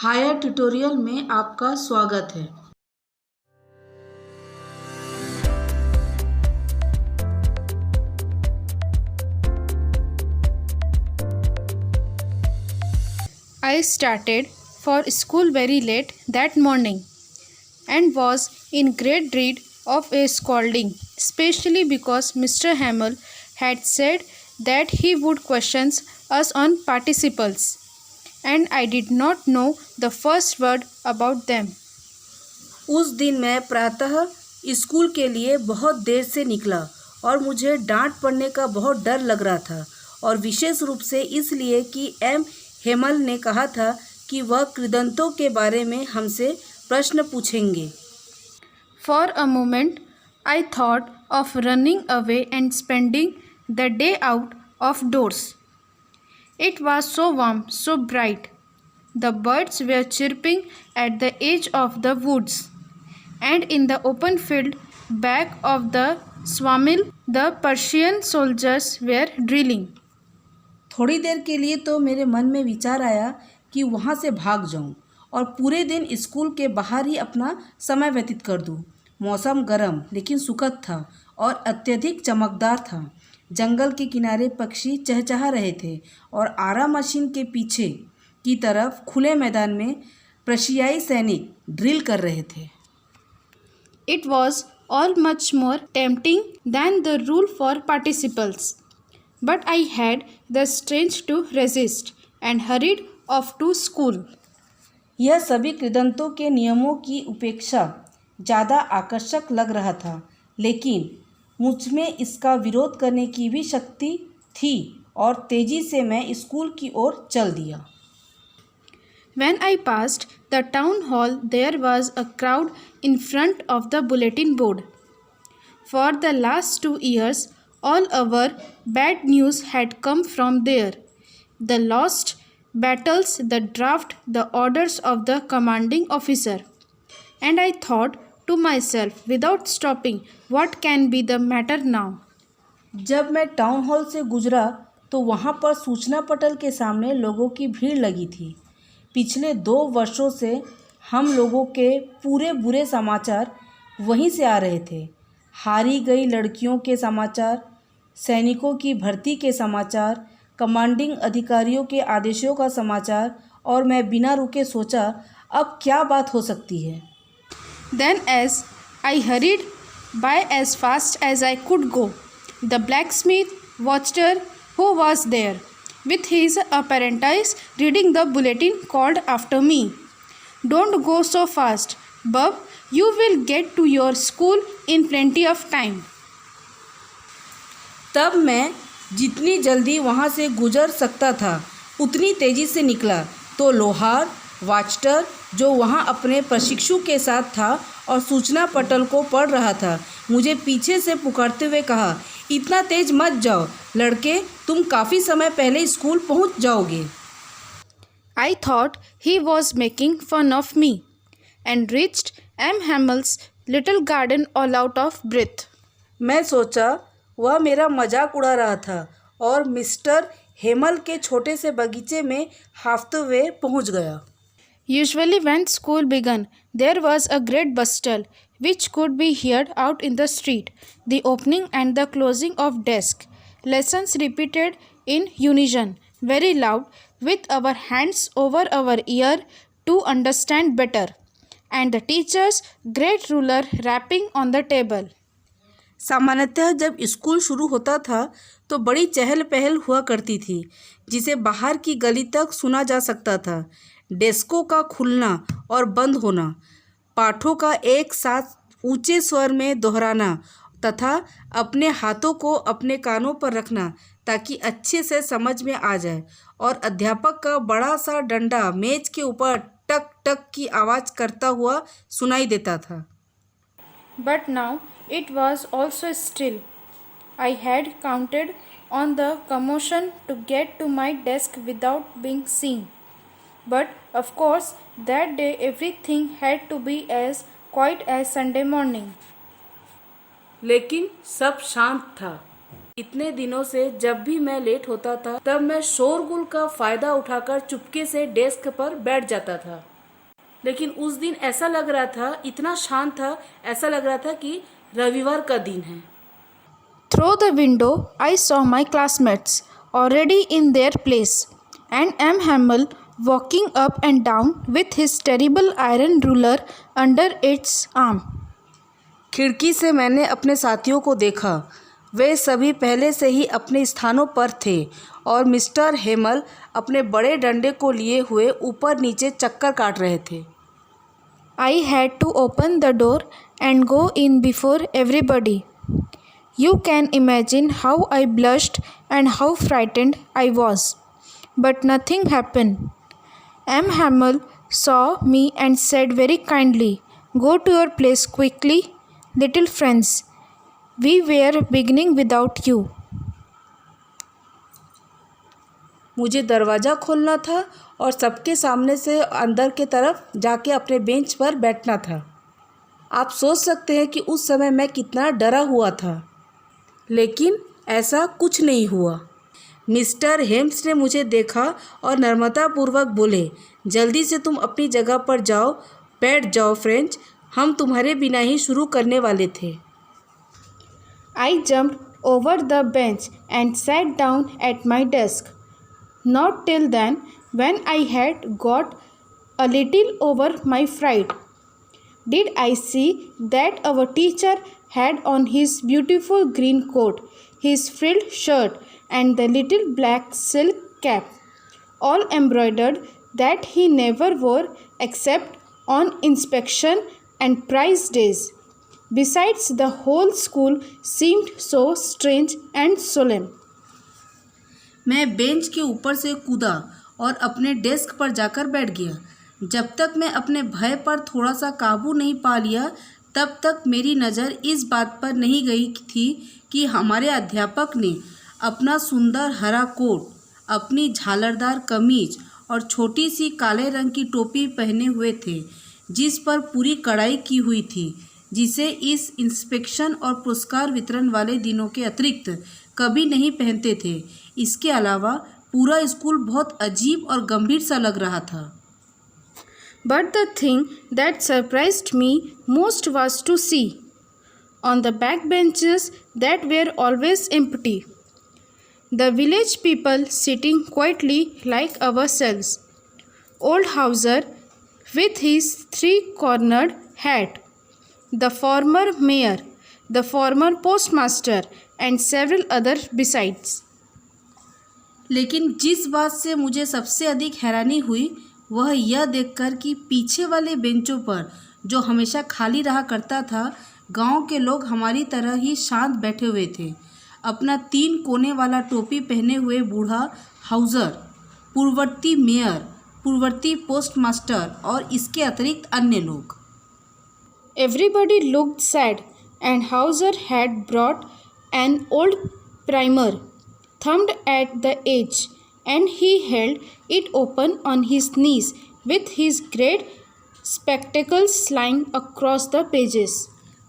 Higher tutorial में आपका स्वागत है। I started for school very late that morning and was in great dread of a scolding, especially because Mr. Hamill had said that he would question us on participles, and I did not know the first word about them. उस दिन मैं प्रातः school के लिए बहुत देर से निकला और मुझे डांट पड़ने का बहुत डर लग रहा था, और विशेष रूप से इसलिए कि एम हेमल ने कहा था कि वह कृदंतों के बारे में हमसे प्रश्न पूछेंगे। For a moment, I thought of running away and spending the day out of doors. It was so warm, so bright. The birds were chirping at the edge of the woods, and in the open field back of the sawmill, the Persian soldiers were drilling. थोड़ी देर के लिए तो मेरे मन में विचार आया कि वहाँ से भाग जाऊँ और पूरे दिन स्कूल के बाहर ही अपना समय व्यतीत कर दूँ। मौसम गर्म लेकिन सुखद था और अत्यधिक चमकदार था। जंगल के किनारे पक्षी चहचहा रहे थे और आरा मशीन के पीछे की तरफ खुले मैदान में प्रशियाई सैनिक ड्रिल कर रहे थे। It was all much more tempting than the rule for participles, but I had the strength to resist and hurried off to school. यह सभी कृदंतों के नियमों की उपेक्षा ज़्यादा आकर्षक लग रहा था, लेकिन मुझ में इसका विरोध करने की भी शक्ति थी और तेजी से मैं स्कूल की ओर चल दिया। When I passed the town hall, there was a crowd in front of the bulletin board. For the last 2 years, all our bad news had come from there. The lost battles, the draft, the orders of the commanding officer. And I thought to myself, without stopping, what can be the matter now? जब मैं town hall से गुजरा तो वहाँ पर सूचना पटल के सामने लोगों की भीड़ लगी थी। पिछले 2 वर्षों से हम लोगों के पूरे बुरे समाचार वहीं से आ रहे थे। हारी गई लड़कियों के समाचार, सैनिकों की भर्ती के समाचार, कमांडिंग अधिकारियों के आदेशों का समाचार, और मैं बिना रुके सोचा अब क्या बात हो सकती है। Then as I hurried by as fast as I could go, the blacksmith watcher who was there, with his apprentice reading the bulletin, called after me, "Don't go so fast, Bub. You will get to your school in plenty of time." तब मैं जितनी जल्दी वहाँ से गुजर सकता था उतनी तेज़ी से निकला तो लोहार वाचटर जो वहाँ अपने प्रशिक्षु के साथ था और सूचना पटल को पढ़ रहा था, मुझे पीछे से पुकारते हुए कहा, इतना तेज मत जाओ लड़के, तुम काफ़ी समय पहले स्कूल पहुँच जाओगे। I thought he was making fun of me and reached M. Hamill's little garden all out of breath. मैं सोचा वह मेरा मजाक उड़ा रहा था और मिस्टर हेमल के छोटे से बगीचे में हाफते हुए पहुँच गया। Usually when school began, there was a great bustle which could be heard out in the street, the opening and the closing of desks, lessons repeated in unison, very loud, with our hands over our ear to understand better, and the teacher's great ruler rapping on the table. सामान्यतः जब school शुरू होता था तो बड़ी चहल पहल हुआ करती थी, जिसे बाहर की गली तक सुना जा सकता था। डेस्कों का खुलना और बंद होना, पाठों का एक साथ ऊंचे स्वर में दोहराना तथा अपने हाथों को अपने कानों पर रखना ताकि अच्छे से समझ में आ जाए, और अध्यापक का बड़ा सा डंडा मेज के ऊपर टक टक की आवाज़ करता हुआ सुनाई देता था। But now it was also still. I had counted on the commotion to get to my desk without being seen. But of course, that day everything had to be as quiet as Sunday morning. लेकिन सब शांत था। इतने दिनों से जब भी मैं लेट होता था तब मैं शोरगुल का फायदा उठाकर चुपके से डेस्क पर बैठ जाता था, लेकिन उस दिन ऐसा लग रहा था, इतना शांत था, ऐसा लग रहा था कि रविवार का दिन है। Through the window, I saw my classmates already in their place, and M. Hamel walking up and down with his terrible iron ruler under its arm. खिड़की से मैंने अपने साथियों को देखा। वे सभी पहले से ही अपने स्थानों पर थे और मिस्टर हेमल अपने बड़े डंडे को लिए हुए ऊपर नीचे चक्कर काट रहे थे। I had to open the door and go in before everybody. You can imagine how I blushed and how frightened I was. But nothing happened. M. Hamel saw me and said very kindly, "Go to your place quickly, little friends. We were beginning without you." मुझे दरवाज़ा खोलना था और सबके सामने से अंदर के तरफ जाके अपने बेंच पर बैठना था। आप सोच सकते हैं कि उस समय मैं कितना डरा हुआ था, लेकिन ऐसा कुछ नहीं हुआ। मिस्टर हेम्स ने मुझे देखा और नम्रतापूर्वक बोले, जल्दी से तुम अपनी जगह पर जाओ, बैठ जाओ फ्रेंच, हम तुम्हारे बिना ही शुरू करने वाले थे। I jumped over the bench and sat down at my desk. Not till then, when I had got a little over my fright, did I see that our teacher had on his beautiful green coat, his frilled shirt, and the little black silk cap, all embroidered, that he never wore except on inspection and prize days. Besides, the whole school seemed so strange and solemn. मैं bench के ऊपर से कूदा और अपने desk पर जाकर बैठ गया। जब तक मैं अपने भय पर थोड़ा सा काबू नहीं पा लिया, तब तक मेरी नज़र इस बात पर नहीं गई थी कि हमारे अध्यापक ने अपना सुंदर हरा कोट, अपनी झालरदार कमीज और छोटी सी काले रंग की टोपी पहने हुए थे, जिस पर पूरी कढ़ाई की हुई थी, जिसे इस इंस्पेक्शन और पुरस्कार वितरण वाले दिनों के अतिरिक्त कभी नहीं पहनते थे। इसके अलावा पूरा स्कूल बहुत अजीब और गंभीर सा लग रहा था। But the thing that surprised me most was to see, on the back benches that were always empty, the village people sitting quietly like ourselves. Old Hauser, with his three-cornered hat, the former mayor, the former postmaster, and several others besides. लेकिन जिस बात से मुझे सबसे अधिक हैरानी हुई वह यह देखकर कि पीछे वाले बेंचों पर, जो हमेशा खाली रहा करता था, गांव के लोग हमारी तरह ही शांत बैठे हुए थे। अपना 3 कोने वाला टोपी पहने हुए बूढ़ा हाउजर, पूर्ववर्ती मेयर, पूर्ववर्ती पोस्टमास्टर और इसके अतिरिक्त अन्य लोग। Everybody looked sad, and Hauser had brought an old primer, thumbed at the edge, and he held it open on his knees with his great spectacles lying across the pages.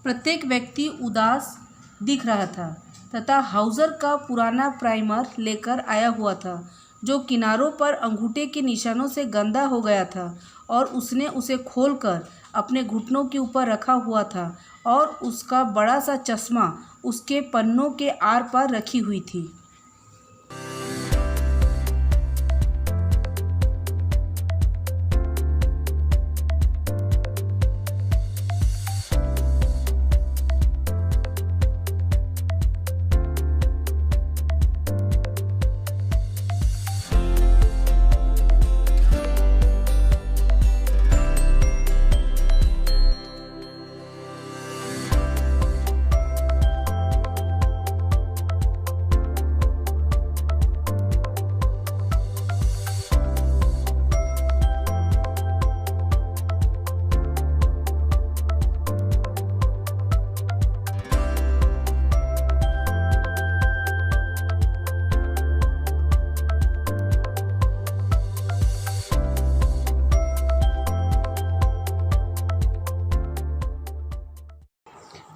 प्रत्येक व्यक्ति उदास दिख रहा था तथा हाउजर का पुराना primer लेकर आया हुआ था, जो किनारों पर अंगूठे के निशानों से गंदा हो गया था, और उसने उसे खोलकर अपने घुटनों के ऊपर रखा हुआ था और उसका बड़ा सा चश्मा उसके पन्नों के आर पार रखी हुई थी।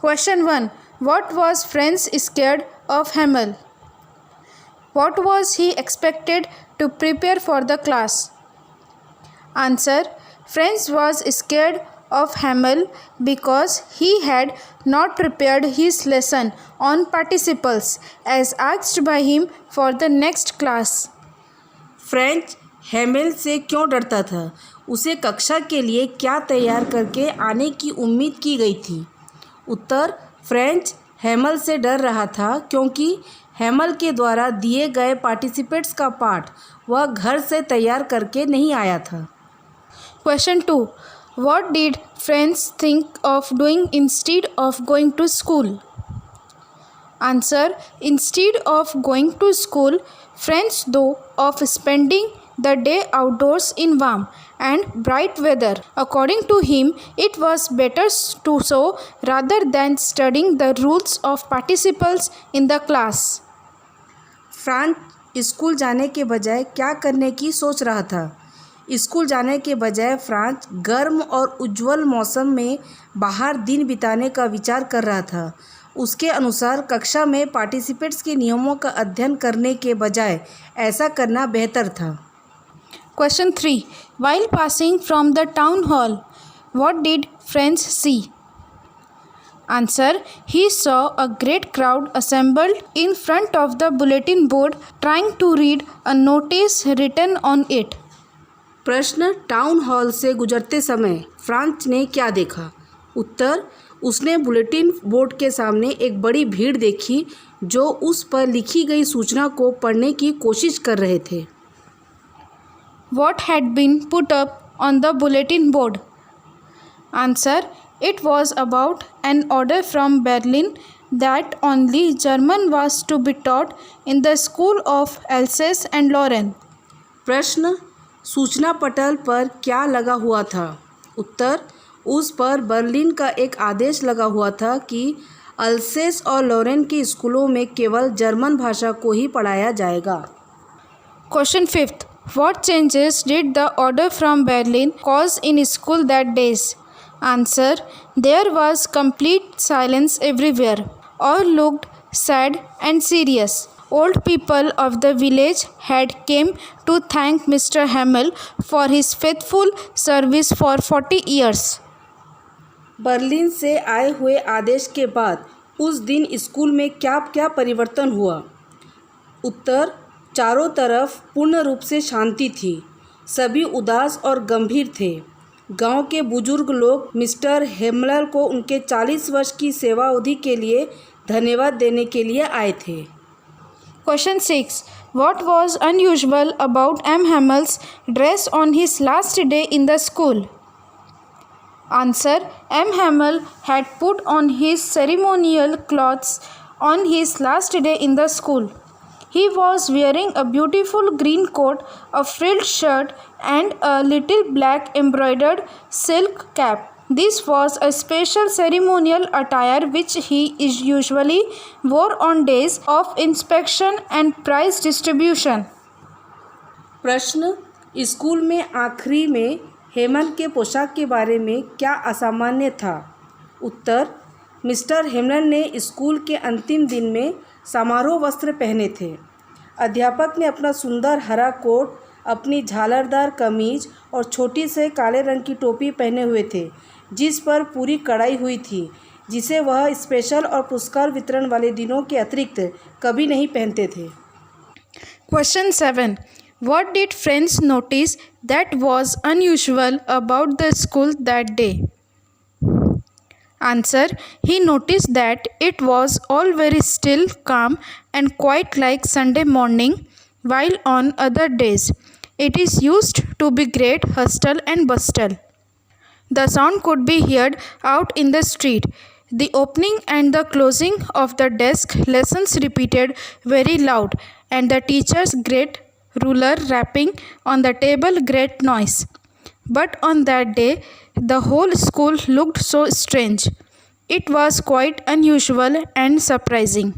Question 1. What was Franz scared of Hamel? What was he expected to prepare for the class? Answer. Franz was scared of Hamel because he had not prepared his lesson on participles as asked by him for the next class. French Hamel से क्यों डरता था? उसे कक्षा के लिए क्या तैयार करके आने की उम्मीद की गई थी? उत्तर. फ्रेंच हैमल से डर रहा था क्योंकि हैमल के द्वारा दिए गए पार्टिसिपेट्स का पाठ वह घर से तैयार करके नहीं आया था. Question 2. What did Franz think of doing instead of going to school? Answer. Instead of going to school, Franz thought of spending the day outdoors in warm and bright weather. According to him, it was better to so rather than studying the rules of participles in the class. French school जाने के बजाय क्या करने की सोच रहा था? School जाने के बजाय फ्रांच गर्म और उज्ज्वल मौसम में बाहर दिन बिताने का विचार कर रहा था. उसके अनुसार कक्षा में पार्टिसिपेट्स के नियमों का अध्ययन करने के बजाय ऐसा करना बेहतर था. Question 3. While passing from the town hall, what did Franz see? Answer. He saw a great crowd assembled in front of the bulletin board trying to read a notice written on it. प्रश्न. Town hall से गुजरते समय French ने क्या देखा? उत्तर. उसने bulletin board के सामने एक बड़ी भीड़ देखी जो उस पर लिखी गई सूचना को पढ़ने की कोशिश कर रहे थे. What had been put up on the bulletin board? Answer. It was about an order from Berlin that only German was to be taught in the school of Alsace and Lorraine. प्रश्न. सूचना पटल पर क्या लगा हुआ था? उत्तर. उस पर बर्लिन का एक आदेश लगा हुआ था कि अल्सेस और लॉरेन के स्कूलों में केवल जर्मन भाषा को ही पढ़ाया जाएगा. Question 5. What changes did the order from Berlin cause in school that days? Answer. There was complete silence everywhere. All looked sad and serious. Old people of the village had came to thank Mr. Hamel for his faithful service for 40 years. Berlin से आए हुए आदेश के बाद उस दिन school में क्या क्या परिवर्तन हुआ? उत्तर. चारों तरफ पूर्ण रूप से शांति थी. सभी उदास और गंभीर थे. गांव के बुजुर्ग लोग मिस्टर हेमलर को उनके 40 वर्ष की सेवा अवधि के लिए धन्यवाद देने के लिए आए थे. Question 6. What was unusual about M. Hamel's dress on his last day in the school? Answer. M. Hamel had put on his ceremonial clothes on his last day in the school. He was wearing a beautiful green coat, a frilled shirt, and a little black embroidered silk cap. This was a special ceremonial attire which he usually wore on days of inspection and prize distribution. प्रश्न. School में आखिरी में हेमल के पोशाक के बारे में क्या असामान्य था? उत्तर. मिस्टर हेमल ने स्कूल के अंतिम दिन में समारोह वस्त्र पहने थे. अध्यापक ने अपना सुंदर हरा कोट, अपनी झालरदार कमीज और छोटी से काले रंग की टोपी पहने हुए थे जिस पर पूरी कढ़ाई हुई थी, जिसे वह स्पेशल और पुरस्कार वितरण वाले दिनों के अतिरिक्त कभी नहीं पहनते थे. Question 7. What did Franz notice that was unusual about the school that day? Answer. He noticed that it was all very still, calm, and quite like Sunday morning, while on other days it is used to be great hustle and bustle. The sound could be heard out in the street. The opening and the closing of the desk lessons repeated very loud, and the teacher's great ruler rapping on the table great noise. But on that day, the whole school looked so strange. It was quite unusual and surprising.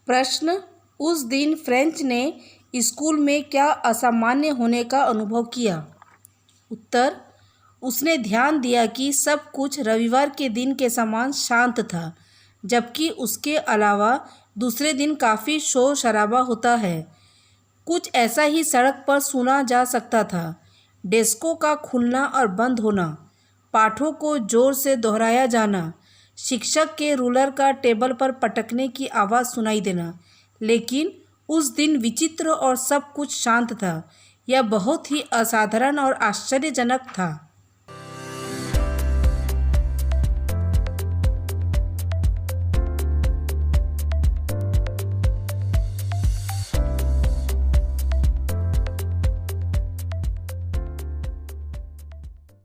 प्रश्न. उस दिन French ने school में क्या असामान्य होने का अनुभव किया? उत्तर. उसने ध्यान दिया कि सब कुछ रविवार के दिन के समान शांत था, जबकि उसके अलावा दूसरे दिन काफ़ी शोर शराबा होता है। कुछ ऐसा ही सड़क पर सुना जा सकता था। डेस्कों का खुलना और बंद होना, पाठों को जोर से दोहराया जाना, शिक्षक के रूलर का टेबल पर पटकने की आवाज़ सुनाई देना। लेकिन उस दिन विचित्र और सब कुछ शांत था। यह बहुत ही असाधारण और आश्चर्यजनक था।